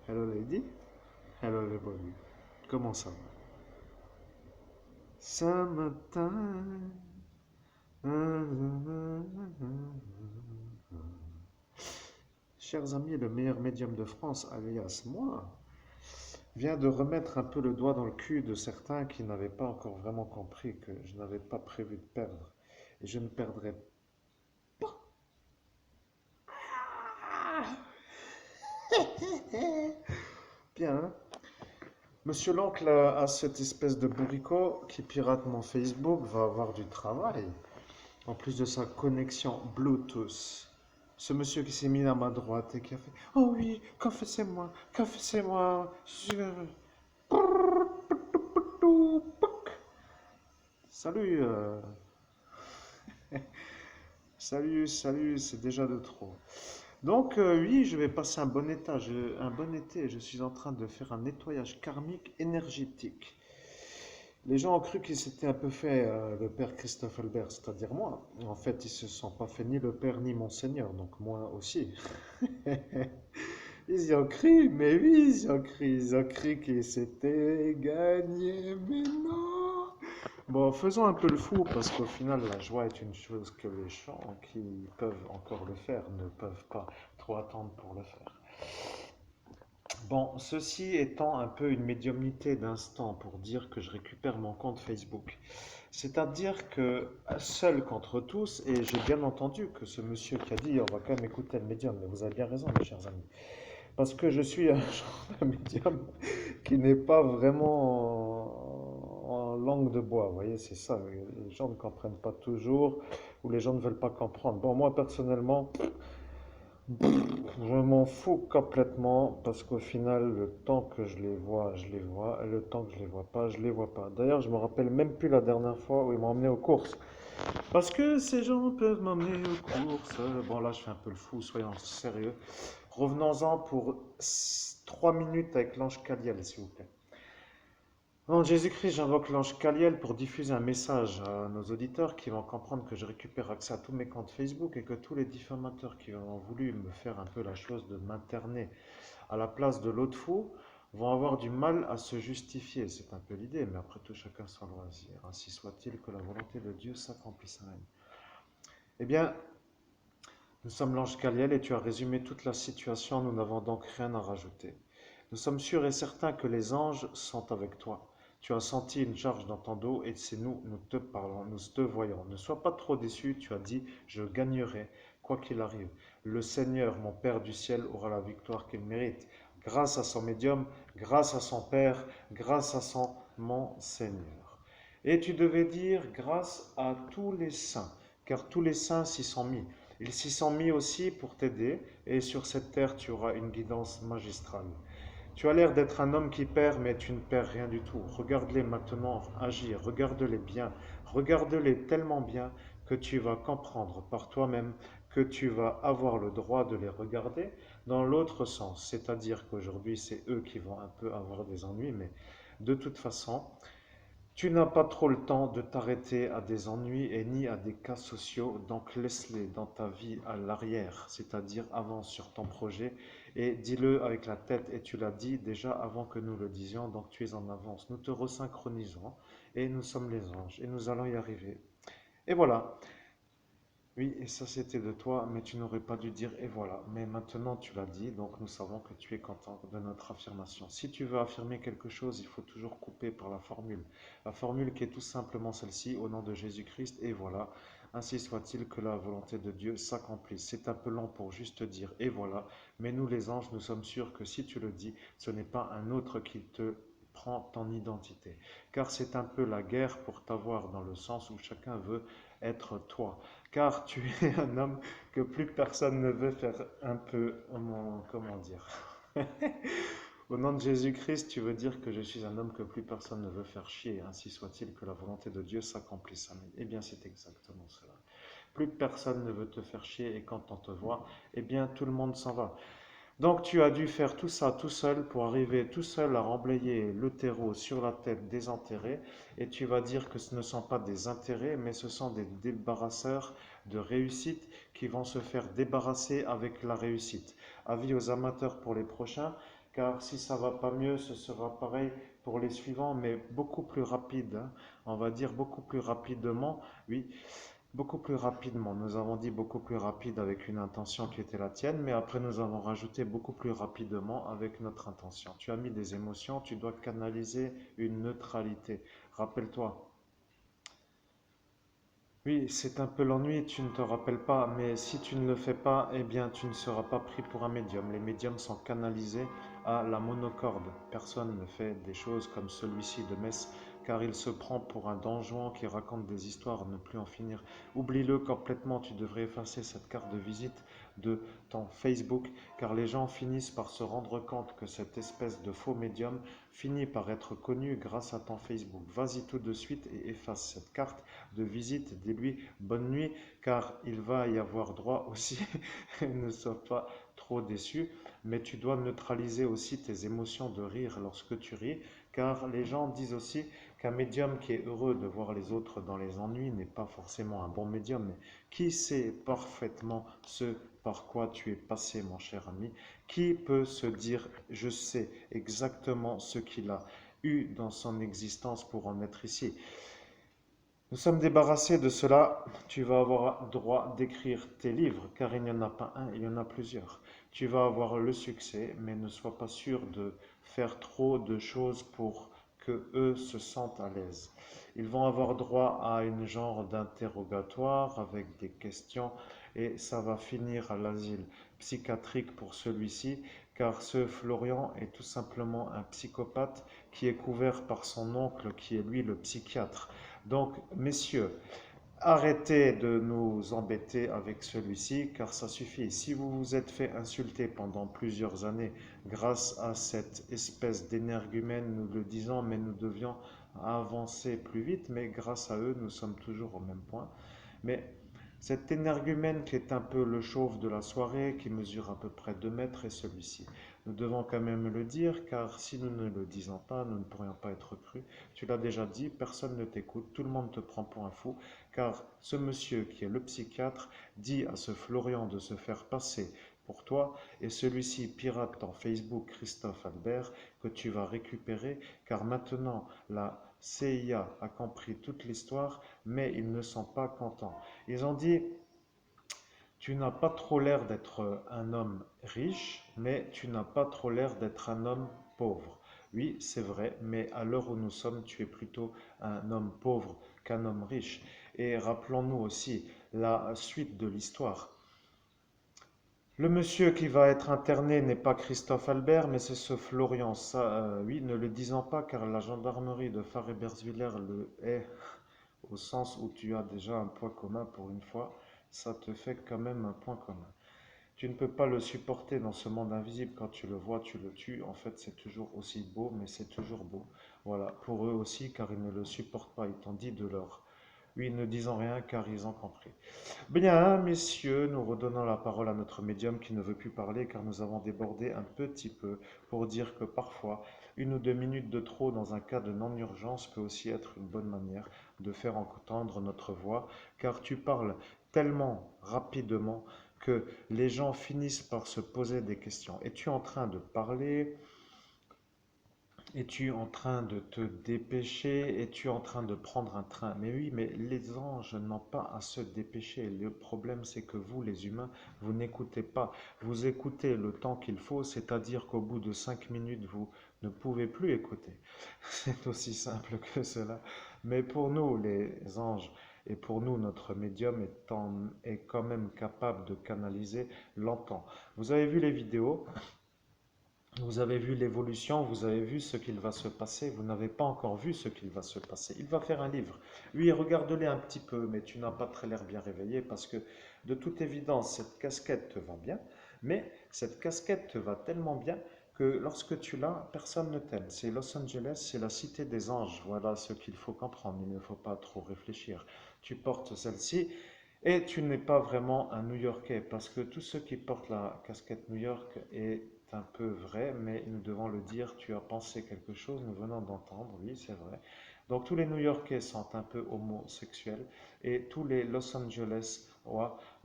Hello lady, hello everybody. Comment ça va? Summertime. Chers amis, le meilleur médium de France, alias moi, vient de remettre un peu le doigt dans le cul de certains qui n'avaient pas encore vraiment compris que je n'avais pas prévu de perdre. Et je ne perdrai bien, hein. Monsieur l'oncle a cette espèce de bourricot qui pirate mon Facebook, va avoir du travail. En plus de sa connexion Bluetooth. Ce monsieur qui s'est mis à ma droite et qui a fait Oh oui, confessez-moi, confessez-moi. Salut, salut, salut, c'est déjà de trop. Donc, oui, je vais passer un bon état, un bon été. Je suis en train de faire un nettoyage karmique énergétique. Les gens ont cru qu'ils s'étaient un peu fait le père Christophe Albert, c'est-à-dire moi. En fait, ils se sont pas fait ni le père ni monseigneur, donc moi aussi. Ils y ont cru, mais oui, ils ont cru qu'ils s'étaient gagnés, mais non. Bon, faisons un peu le fou, parce qu'au final, la joie est une chose que les gens qui peuvent encore le faire ne peuvent pas trop attendre pour le faire. Bon, ceci étant un peu une médiumnité d'instant pour dire que je récupère mon compte Facebook. C'est-à-dire que seul contre tous, et j'ai bien entendu que ce monsieur qui a dit on va quand même écouter le médium, mais vous avez bien raison, mes chers amis. Parce que je suis un genre de médium qui n'est pas vraiment en langue de bois. Vous voyez, c'est ça. Les gens ne comprennent pas toujours ou les gens ne veulent pas comprendre. Bon, moi personnellement, je m'en fous complètement parce qu'au final, le temps que je les vois, je les vois. Et le temps que je les vois pas, je les vois pas. D'ailleurs, je me rappelle même plus la dernière fois où ils m'ont emmené aux courses. Parce que ces gens peuvent m'emmener aux courses. Bon, là, je fais un peu le fou, soyons sérieux. Revenons-en pour 3 minutes avec l'ange Caliel, s'il vous plaît. En Jésus-Christ, j'invoque l'ange Caliel pour diffuser un message à nos auditeurs qui vont comprendre que je récupère accès à tous mes comptes Facebook et que tous les diffamateurs qui ont voulu me faire un peu la chose de m'interner à la place de l'autre fou vont avoir du mal à se justifier. C'est un peu l'idée, mais après tout, chacun son loisir. Ainsi soit-il, que la volonté de Dieu s'accomplisse. Amen. Eh bien, nous sommes l'ange Caliel et tu as résumé toute la situation, nous n'avons donc rien à rajouter. Nous sommes sûrs et certains que les anges sont avec toi. Tu as senti une charge dans ton dos et c'est nous, nous te parlons, nous te voyons. Ne sois pas trop déçu, tu as dit, je gagnerai, quoi qu'il arrive. Le Seigneur, mon Père du ciel, aura la victoire qu'il mérite. Grâce à son médium, grâce à son Père, grâce à son mon Seigneur. Et tu devais dire grâce à tous les saints, car tous les saints s'y sont mis. Ils s'y sont mis aussi pour t'aider, et sur cette terre tu auras une guidance magistrale. Tu as l'air d'être un homme qui perd, mais tu ne perds rien du tout. Regarde-les maintenant agir, regarde-les bien, regarde-les tellement bien que tu vas comprendre par toi-même que tu vas avoir le droit de les regarder dans l'autre sens. C'est-à-dire qu'aujourd'hui, c'est eux qui vont un peu avoir des ennuis, mais de toute façon, tu n'as pas trop le temps de t'arrêter à des ennuis et ni à des cas sociaux, donc laisse-les dans ta vie à l'arrière, c'est-à-dire avance sur ton projet et dis-le avec la tête et tu l'as dit déjà avant que nous le disions, donc tu es en avance. Nous te resynchronisons et nous sommes les anges et nous allons y arriver. Et voilà. Oui, et ça c'était de toi, mais tu n'aurais pas dû dire et voilà. Mais maintenant tu l'as dit, donc nous savons que tu es content de notre affirmation. Si tu veux affirmer quelque chose, il faut toujours couper par la formule. La formule qui est tout simplement celle-ci, au nom de Jésus-Christ, et voilà. Ainsi soit-il que la volonté de Dieu s'accomplisse. C'est un peu long pour juste dire et voilà, mais nous les anges, nous sommes sûrs que si tu le dis, ce n'est pas un autre qui te prend ton identité. Car c'est un peu la guerre pour t'avoir dans le sens où chacun veut être toi car tu es un homme que plus personne ne veut faire un peu, comment dire. Au nom de Jésus-Christ, tu veux dire que je suis un homme que plus personne ne veut faire chier, ainsi soit-il que la volonté de Dieu s'accomplisse. Amen. Eh bien, c'est exactement cela. Plus personne ne veut te faire chier et quand on te voit, eh bien, tout le monde s'en va. Donc tu as dû faire tout ça tout seul pour arriver tout seul à remblayer le terreau sur la tête des enterrés et tu vas dire que ce ne sont pas des intérêts mais ce sont des débarrasseurs de réussite qui vont se faire débarrasser avec la réussite. Avis aux amateurs pour les prochains, car si ça va pas mieux, ce sera pareil pour les suivants, mais beaucoup plus rapide, hein. On va dire beaucoup plus rapidement, oui, beaucoup plus rapidement. Nous avons dit beaucoup plus rapide avec une intention qui était la tienne, mais après nous avons rajouté beaucoup plus rapidement avec notre intention. Tu as mis des émotions, tu dois canaliser une neutralité. Rappelle-toi. Oui, c'est un peu l'ennui, tu ne te rappelles pas, mais si tu ne le fais pas, eh bien tu ne seras pas pris pour un médium. Les médiums sont canalisés à la monocorde. Personne ne fait des choses comme celui-ci de Metz, car il se prend pour un Don Juan qui raconte des histoires à ne plus en finir. Oublie-le complètement, tu devrais effacer cette carte de visite de ton Facebook, car les gens finissent par se rendre compte que cette espèce de faux médium finit par être connu grâce à ton Facebook. Vas-y tout de suite et efface cette carte de visite. Dis-lui bonne nuit, car il va y avoir droit aussi. Ne sois pas trop déçu, mais tu dois neutraliser aussi tes émotions de rire lorsque tu ris, car les gens disent aussi qu'un médium qui est heureux de voir les autres dans les ennuis n'est pas forcément un bon médium. Mais qui sait parfaitement ce par quoi tu es passé, mon cher ami? Qui peut se dire je sais exactement ce qu'il a eu dans son existence pour en être ici? Nous sommes débarrassés de cela. Tu vas avoir droit d'écrire tes livres, car il n'y en a pas un, il y en a plusieurs. Tu vas avoir le succès, mais ne sois pas sûr de faire trop de choses pour que eux se sentent à l'aise. Ils vont avoir droit à une genre d'interrogatoire avec des questions et ça va finir à l'asile psychiatrique pour celui-ci, car ce Florian est tout simplement un psychopathe qui est couvert par son oncle qui est lui le psychiatre. Donc, messieurs, arrêtez de nous embêter avec celui-ci, car ça suffit. Si vous vous êtes fait insulter pendant plusieurs années grâce à cette espèce d'énergumène, nous le disons, mais nous devions avancer plus vite, mais grâce à eux, nous sommes toujours au même point. Mais cet énergumène qui est un peu le chauve de la soirée, qui mesure à peu près 2 mètres, est celui-ci. Nous devons quand même le dire, car si nous ne le disons pas, nous ne pourrions pas être crus. Tu l'as déjà dit, personne ne t'écoute, tout le monde te prend pour un fou, car ce monsieur qui est le psychiatre dit à ce Florian de se faire passer pour toi, et celui-ci pirate ton Facebook Christophe Albert que tu vas récupérer, car maintenant la CIA a compris toute l'histoire, mais ils ne sont pas contents. Ils ont dit, tu n'as pas trop l'air d'être un homme riche, mais tu n'as pas trop l'air d'être un homme pauvre. Oui, c'est vrai, mais à l'heure où nous sommes, tu es plutôt un homme pauvre qu'un homme riche. Et rappelons-nous aussi la suite de l'histoire. Le monsieur qui va être interné n'est pas Christophe Albert, mais c'est ce Florian. Ça, oui, ne le disons pas, car la gendarmerie de Fars-et-Bersviller le est, au sens où tu as déjà un point commun pour une fois. Ça te fait quand même un point commun. Tu ne peux pas le supporter dans ce monde invisible. Quand tu le vois, tu le tues. En fait, c'est toujours aussi beau, mais c'est toujours beau. Voilà, pour eux aussi, car ils ne le supportent pas. Ils t'ont dit de leur. Oui, ne disons rien, car ils ont compris. Bien, messieurs, nous redonnons la parole à notre médium qui ne veut plus parler, car nous avons débordé un petit peu pour dire que parfois, 1 ou 2 minutes de trop dans un cas de non-urgence peut aussi être une bonne manière de faire entendre notre voix, car tu parles tellement rapidement que les gens finissent par se poser des questions. Es-tu en train de parler? Es-tu en train de te dépêcher? Es-tu en train de prendre un train? Mais oui, mais les anges n'ont pas à se dépêcher. Le problème, c'est que vous, les humains, vous n'écoutez pas. Vous écoutez le temps qu'il faut, c'est-à-dire qu'au bout de 5 minutes, vous ne pouvez plus écouter. C'est aussi simple que cela. Mais pour nous, les anges, et pour nous, notre médium est quand même capable de canaliser longtemps. Vous avez vu les vidéos? Vous avez vu l'évolution, vous avez vu ce qu'il va se passer, vous n'avez pas encore vu ce qu'il va se passer. Il va faire un livre. Oui, regarde-le un petit peu, mais tu n'as pas très l'air bien réveillé parce que de toute évidence, cette casquette te va bien, mais cette casquette te va tellement bien que lorsque tu l'as, personne ne t'aime. C'est Los Angeles, c'est la cité des anges. Voilà ce qu'il faut comprendre. Il ne faut pas trop réfléchir. Tu portes celle-ci et tu n'es pas vraiment un New-Yorkais, parce que tous ceux qui portent la casquette New York est un peu vrai, mais nous devons le dire, tu as pensé quelque chose, nous venons d'entendre, oui, c'est vrai. Donc tous les New-Yorkais sont un peu homosexuels et tous les Los Angeles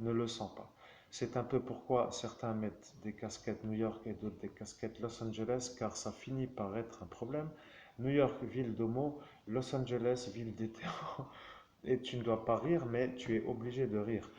ne le sont pas. C'est un peu pourquoi certains mettent des casquettes New York et d'autres des casquettes Los Angeles, car ça finit par être un problème. New York, ville d'homo, Los Angeles, ville d'hétéro. Et tu ne dois pas rire, mais tu es obligé de rire.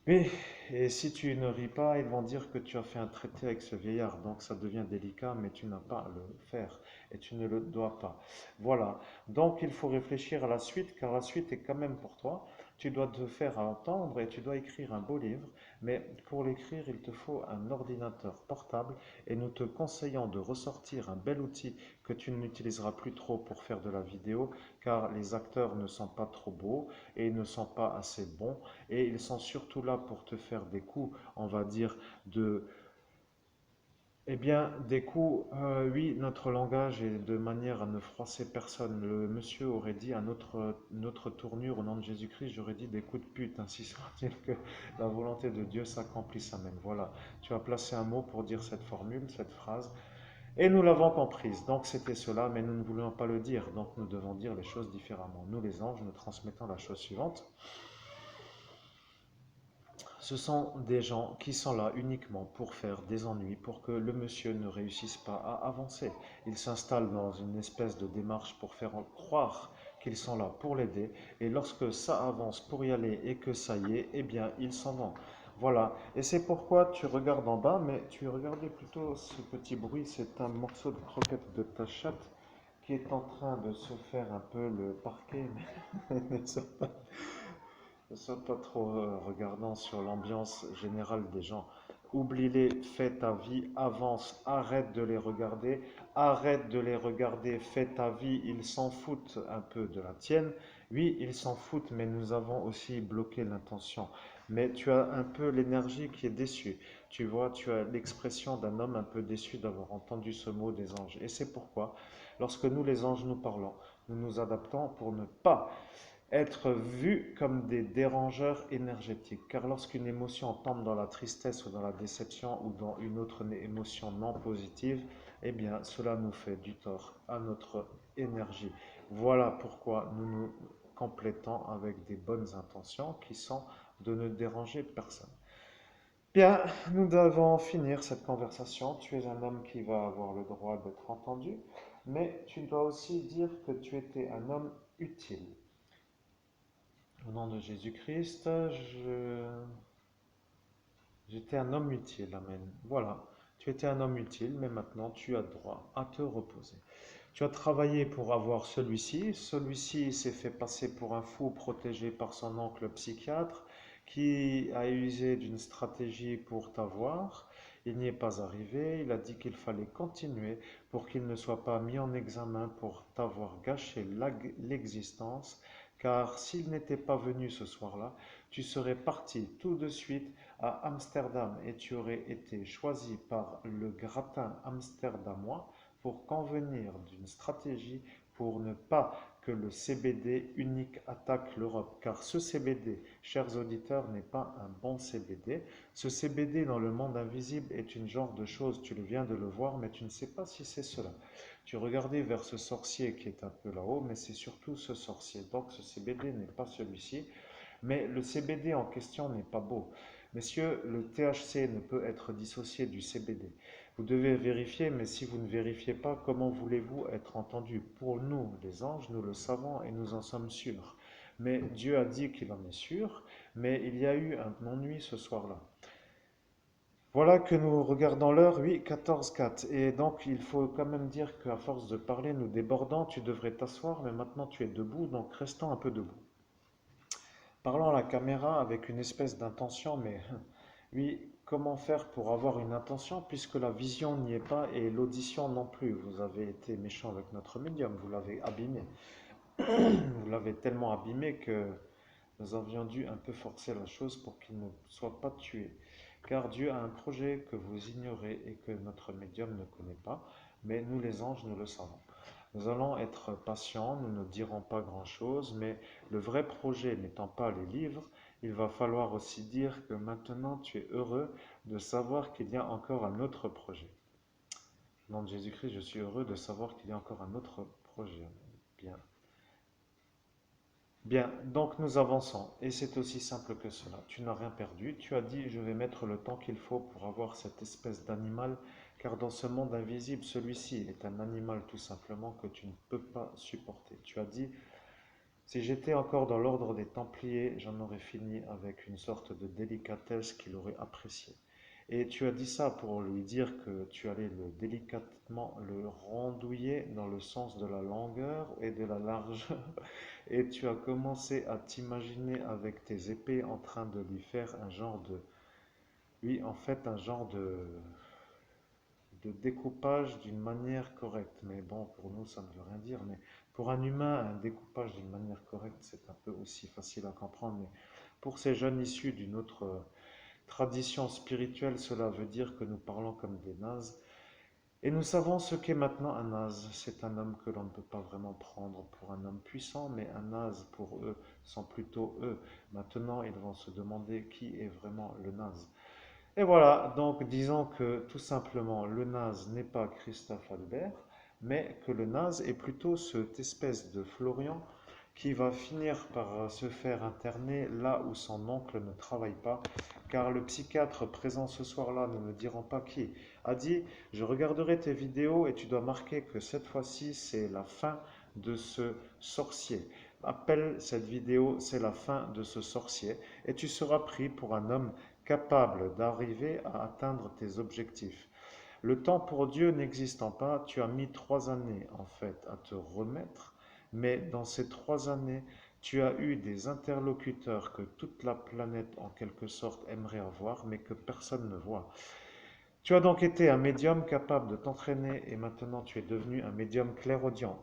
Oui, et si tu ne ris pas, ils vont dire que tu as fait un traité avec ce vieillard, donc ça devient délicat, mais tu n'as pas à le faire et tu ne le dois pas. Voilà, donc il faut réfléchir à la suite, car la suite est quand même pour toi. Tu dois te faire entendre et tu dois écrire un beau livre, mais pour l'écrire, il te faut un ordinateur portable et nous te conseillons de ressortir un bel outil que tu n'utiliseras plus trop pour faire de la vidéo, car les acteurs ne sont pas trop beaux et ils ne sont pas assez bons et ils sont surtout là pour te faire des coups, on va dire, eh bien, des coups, oui, notre langage est de manière à ne froisser personne. Le monsieur aurait dit à notre tournure au nom de Jésus-Christ, j'aurais dit des coups de pute, ainsi soit-il que la volonté de Dieu s'accomplisse. Amen. Voilà, tu as placé un mot pour dire cette formule, cette phrase, et nous l'avons comprise. Donc c'était cela, mais nous ne voulions pas le dire, donc nous devons dire les choses différemment. Nous, les anges, nous transmettons la chose suivante. Ce sont des gens qui sont là uniquement pour faire des ennuis, pour que le monsieur ne réussisse pas à avancer. Ils s'installent dans une espèce de démarche pour faire croire qu'ils sont là pour l'aider, et lorsque ça avance pour y aller et que ça y est, eh bien, ils s'en vont. Voilà, et c'est pourquoi tu regardes en bas, mais tu regardais plutôt ce petit bruit, c'est un morceau de croquette de ta chatte qui est en train de se faire un peu le parquet, mais ne sois pas trop regardant sur l'ambiance générale des gens. Oublie-les, fais ta vie, avance, arrête de les regarder, fais ta vie, ils s'en foutent un peu de la tienne. Oui, ils s'en foutent, mais nous avons aussi bloqué l'intention. Mais tu as un peu l'énergie qui est déçue. Tu vois, tu as l'expression d'un homme un peu déçu d'avoir entendu ce mot des anges. Et c'est pourquoi, lorsque nous, les anges, nous parlons, nous nous adaptons pour ne pas être vus comme des dérangeurs énergétiques. Car lorsqu'une émotion tombe dans la tristesse ou dans la déception ou dans une autre émotion non positive, eh bien cela nous fait du tort à notre énergie. Voilà pourquoi nous nous complétons avec des bonnes intentions qui sont de ne déranger personne. Bien, nous devons finir cette conversation. Tu es un homme qui va avoir le droit d'être entendu, mais tu dois aussi dire que tu étais un homme utile. Au nom de Jésus-Christ, j'étais un homme utile. Amen. Voilà, tu étais un homme utile, mais maintenant tu as droit à te reposer. Tu as travaillé pour avoir celui-ci. Celui-ci s'est fait passer pour un fou protégé par son oncle psychiatre qui a usé d'une stratégie pour t'avoir. Il n'y est pas arrivé. Il a dit qu'il fallait continuer pour qu'il ne soit pas mis en examen pour t'avoir gâché l'existence. Car s'il n'était pas venu ce soir-là, tu serais parti tout de suite à Amsterdam et tu aurais été choisi par le gratin amsterdamois pour convenir d'une stratégie pour ne pas que le CBD unique attaque l'Europe. Car ce CBD, chers auditeurs, n'est pas un bon CBD. Ce CBD dans le monde invisible est une genre de chose, tu viens de le voir, mais tu ne sais pas si c'est cela. Tu regardais vers ce sorcier qui est un peu là-haut, mais c'est surtout ce sorcier. Donc ce CBD n'est pas celui-ci. Mais le CBD en question n'est pas beau. Messieurs, le THC ne peut être dissocié du CBD. Vous devez vérifier, mais si vous ne vérifiez pas, comment voulez-vous être entendu? Pour nous, les anges, nous le savons et nous en sommes sûrs. Mais Dieu a dit qu'il en est sûr, mais il y a eu un ennui ce soir-là. Voilà que nous regardons l'heure, oui, 14h04. Et donc, il faut quand même dire qu'à force de parler, nous débordons. Tu devrais t'asseoir, mais maintenant tu es debout, donc restons un peu debout. Parlons à la caméra avec une espèce d'intention, mais oui, comment faire pour avoir une intention puisque la vision n'y est pas et l'audition non plus. Vous avez été méchant avec notre médium, vous l'avez abîmé. Vous l'avez tellement abîmé que nous avions dû un peu forcer la chose pour qu'il ne soit pas tué. Car Dieu a un projet que vous ignorez et que notre médium ne connaît pas, mais nous les anges, nous le savons. Nous allons être patients, nous ne dirons pas grand-chose, mais le vrai projet n'étant pas les livres, il va falloir aussi dire que maintenant tu es heureux de savoir qu'il y a encore un autre projet. Au nom de Jésus-Christ, je suis heureux de savoir qu'il y a encore un autre projet. Bien. Bien, donc nous avançons, et c'est aussi simple que cela. Tu n'as rien perdu, tu as dit je vais mettre le temps qu'il faut pour avoir cette espèce d'animal, car dans ce monde invisible, celui-ci est un animal tout simplement que tu ne peux pas supporter. Tu as dit, si j'étais encore dans l'ordre des Templiers, j'en aurais fini avec une sorte de délicatesse qu'il aurait appréciée. Et tu as dit ça pour lui dire que tu allais le délicatement le rondouiller dans le sens de la longueur et de la largeur. Et tu as commencé à t'imaginer avec tes épées en train de lui faire un genre de... Oui, en fait, un genre de découpage d'une manière correcte. Mais bon, pour nous, ça ne veut rien dire. Mais pour un humain, un découpage d'une manière correcte, c'est un peu aussi facile à comprendre. Mais pour ces jeunes issus d'une autre tradition spirituelle, cela veut dire que nous parlons comme des nazes. Et nous savons ce qu'est maintenant un naze. C'est un homme que l'on ne peut pas vraiment prendre pour un homme puissant, mais un naze pour eux sont plutôt eux. Maintenant, ils vont se demander qui est vraiment le naze. Et voilà, donc disons que tout simplement le naze n'est pas Christophe Albert, mais que le naze est plutôt cette espèce de Florian qui va finir par se faire interner là où son oncle ne travaille pas, car le psychiatre présent ce soir-là, nous ne dirons pas qui, a dit, je regarderai tes vidéos et tu dois marquer que cette fois-ci c'est la fin de ce sorcier. Appelle cette vidéo, c'est la fin de ce sorcier, et tu seras pris pour un homme capable d'arriver à atteindre tes objectifs. Le temps pour Dieu n'existant pas, tu as mis 3 années en fait à te remettre, mais dans ces 3 années, tu as eu des interlocuteurs que toute la planète en quelque sorte aimerait avoir, mais que personne ne voit. Tu as donc été un médium capable de t'entraîner et maintenant tu es devenu un médium clairaudient.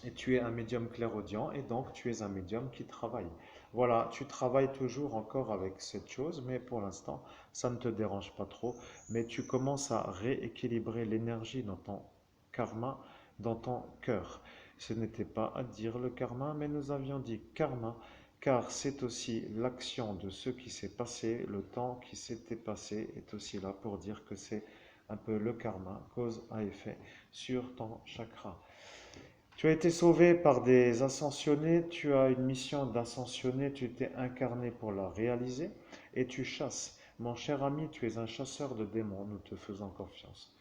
Et tu es un médium clairaudient et donc tu es un médium qui travaille. Voilà, tu travailles toujours encore avec cette chose, mais pour l'instant, ça ne te dérange pas trop. Mais tu commences à rééquilibrer l'énergie dans ton karma, dans ton cœur. Ce n'était pas à dire le karma, mais nous avions dit karma, car c'est aussi l'action de ce qui s'est passé, le temps qui s'était passé est aussi là pour dire que c'est un peu le karma, cause à effet, sur ton chakra. Tu as été sauvé par des ascensionnés, tu as une mission d'ascensionné, tu t'es incarné pour la réaliser et tu chasses. Mon cher ami, tu es un chasseur de démons, nous te faisons confiance.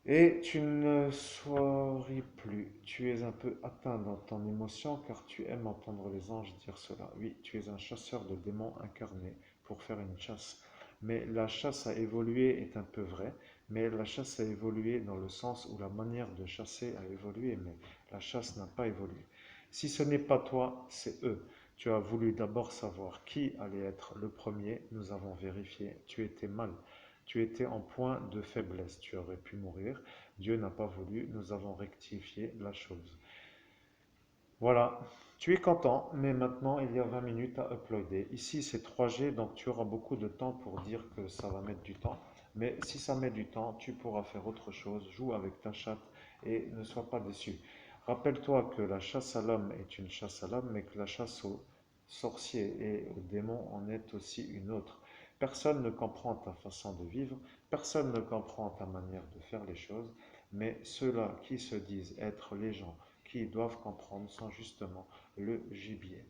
Et tu ne souris plus, tu es un peu atteint dans ton émotion car tu aimes entendre les anges dire cela. Oui, tu es un chasseur de démons incarné pour faire une chasse. Mais la chasse à évoluer est un peu vrai, mais la chasse a évolué dans le sens où la manière de chasser a évolué, mais la chasse n'a pas évolué. Si ce n'est pas toi, c'est eux. Tu as voulu d'abord savoir qui allait être le premier, nous avons vérifié, tu étais mal. Tu étais en point de faiblesse, tu aurais pu mourir. Dieu n'a pas voulu, nous avons rectifié la chose. Voilà, tu es content, mais maintenant il y a 20 minutes à uploader. Ici c'est 3G, donc tu auras beaucoup de temps pour dire que ça va mettre du temps. Mais si ça met du temps, tu pourras faire autre chose, joue avec ta chatte et ne sois pas déçu. Rappelle-toi que la chasse à l'homme est une chasse à l'homme, mais que la chasse aux sorciers et aux démons en est aussi une autre. Personne ne comprend ta façon de vivre, personne ne comprend ta manière de faire les choses, mais ceux-là qui se disent être les gens qui doivent comprendre sont justement le gibier.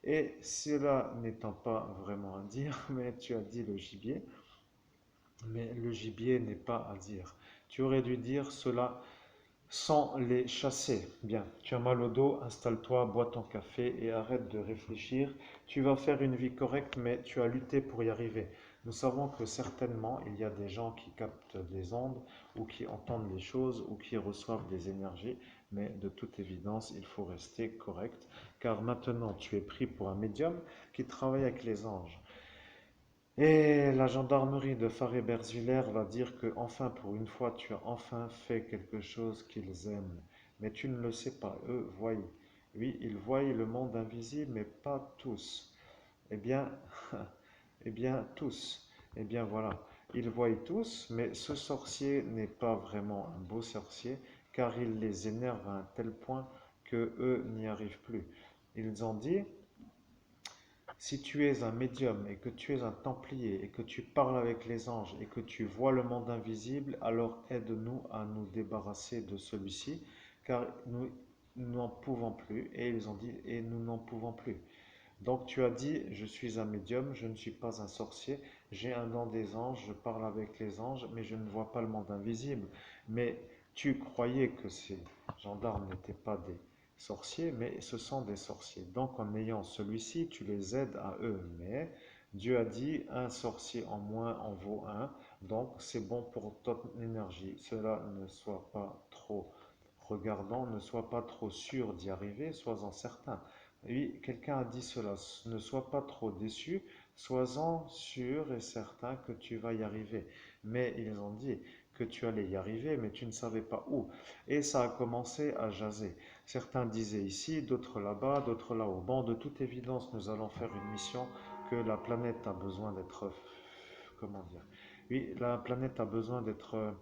Et cela n'étant pas vraiment à dire, mais tu as dit le gibier, mais le gibier n'est pas à dire. Tu aurais dû dire cela sans les chasser. Bien, tu as mal au dos, installe-toi, bois ton café et arrête de réfléchir. Tu vas faire une vie correcte, mais tu as lutté pour y arriver. Nous savons que certainement, il y a des gens qui captent des ondes ou qui entendent des choses ou qui reçoivent des énergies, mais de toute évidence, il faut rester correct, car maintenant, tu es pris pour un médium qui travaille avec les anges. Et la gendarmerie de Faré-Berzwiller va dire que, enfin, pour une fois, tu as enfin fait quelque chose qu'ils aiment. Mais tu ne le sais pas, eux voient. Oui, ils voient le monde invisible, mais pas tous. Eh bien, eh bien, tous. Eh bien, voilà. Ils voient tous, mais ce sorcier n'est pas vraiment un beau sorcier, car il les énerve à un tel point que eux n'y arrivent plus. Ils ont dit, si tu es un médium et que tu es un templier et que tu parles avec les anges et que tu vois le monde invisible, alors aide-nous à nous débarrasser de celui-ci, car nous n'en pouvons plus, et ils ont dit, et nous n'en pouvons plus. Donc tu as dit, je suis un médium, je ne suis pas un sorcier, j'ai un don des anges, je parle avec les anges, mais je ne vois pas le monde invisible. Mais tu croyais que ces gendarmes n'étaient pas des sorciers, mais ce sont des sorciers. Donc en ayant celui-ci, tu les aides à eux. Mais Dieu a dit, un sorcier en moins en vaut un, donc c'est bon pour ton énergie. Cela ne soit pas trop regardant, ne sois pas trop sûr d'y arriver, sois-en certain. Oui, quelqu'un a dit cela, ne sois pas trop déçu, sois-en sûr et certain que tu vas y arriver. Mais ils ont dit que tu allais y arriver, mais tu ne savais pas où. Et ça a commencé à jaser. Certains disaient ici, d'autres là-bas, d'autres là-haut. Bon, de toute évidence, nous allons faire une mission que la planète a besoin d'être... Comment dire? Oui, la planète a besoin d'être...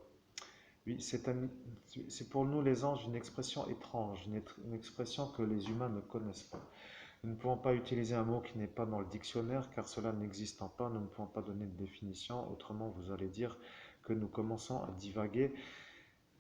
Oui, c'est pour nous les anges une expression étrange, une expression que les humains ne connaissent pas. Nous ne pouvons pas utiliser un mot qui n'est pas dans le dictionnaire, car cela n'existant pas, nous ne pouvons pas donner de définition. Autrement, vous allez dire que nous commençons à divaguer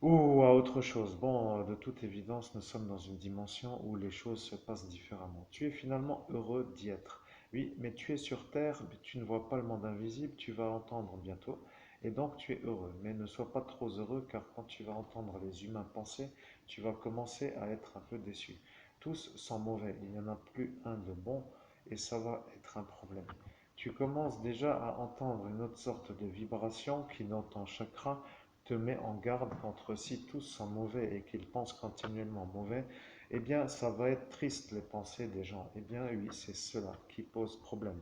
ou à autre chose. Bon, de toute évidence, nous sommes dans une dimension où les choses se passent différemment. Tu es finalement heureux d'y être. Oui, mais tu es sur Terre, mais tu ne vois pas le monde invisible, tu vas entendre bientôt. Et donc tu es heureux. Mais ne sois pas trop heureux, car quand tu vas entendre les humains penser, tu vas commencer à être un peu déçu. Tous sont mauvais, il n'y en a plus un de bon, et ça va être un problème. Tu commences déjà à entendre une autre sorte de vibration qui, dans ton chakra, te met en garde contre si tous sont mauvais et qu'ils pensent continuellement mauvais, eh bien, ça va être triste les pensées des gens. Eh bien, oui, c'est cela qui pose problème.